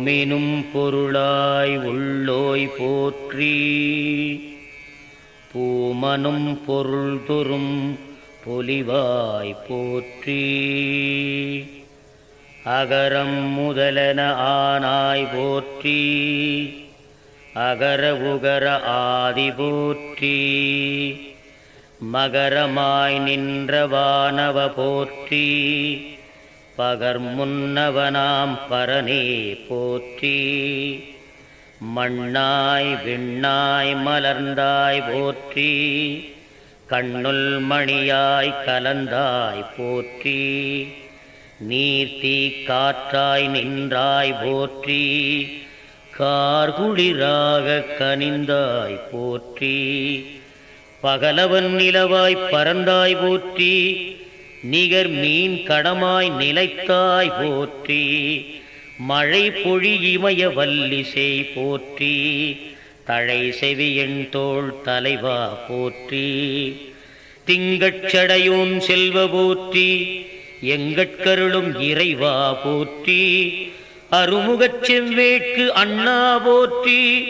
ஓமெனும் பொருளாய் உள்ளோய் போற்றி. பூமனும் பொருள் தொறும் பொலிவாய் போற்றி. அகரம் முதலன ஆனாய் போற்றி. அகர உகர ஆதி போற்றி. மகரமாய் நின்ற வானவ போற்றி. பகர் முன்னவனாம் பரனே போற்றி. மண்ணாய் விண்ணாய் மலர்ந்தாய் போற்றி. கண்ணுள் மணியாய் கலந்தாய் போற்றி. நீர்த்தீ காற்றாய் நின்றாய் போற்றி. கார்குளிராக கனிந்தாய் போற்றி. பகலவன் நிலவாய் பறந்தாய் போற்றி. நிகர் மீன் கடமாய் நிலைத்தாய் போற்றி. மழை பொழி இமய வல்லிசை போற்றி. தழை செவியன் தோள் தலைவா போற்றி. திங்கட்சடையோன் செல்வ போற்றி. எங்கட்கருளும் இறைவா போற்றி. அருமுகச் செவ்வேட்கு அண்ணா போற்றி.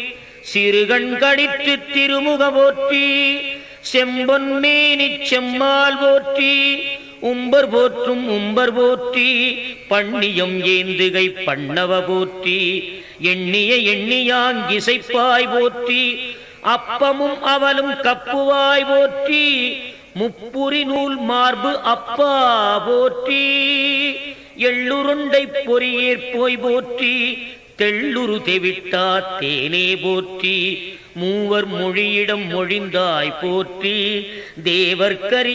சிறுகண் கடித்து திருமுக போற்றி. செம்பொன் மேனிச் செம்மால் போற்றி. உம்பர் போற்றும் உம்பர் போற்றி. பண்ணியம் ஏந்துகை பண்ணவ போற்றி. எண்ணிய எண்ணியாங்கிசைப்பாய் போற்றி. அப்பமும் அவலும் கப்புவாய் போற்றி. முப்புரி நூல் மார்பு அப்பா போற்றி. எள்ளுருண்டை பொறியேற்போய் போற்றி. தெள்ளுரு தெவிட்டா தேனே போற்றி. மூவர் மொழியிடம் மொழிந்தாய் போற்றி. தேவர்கரி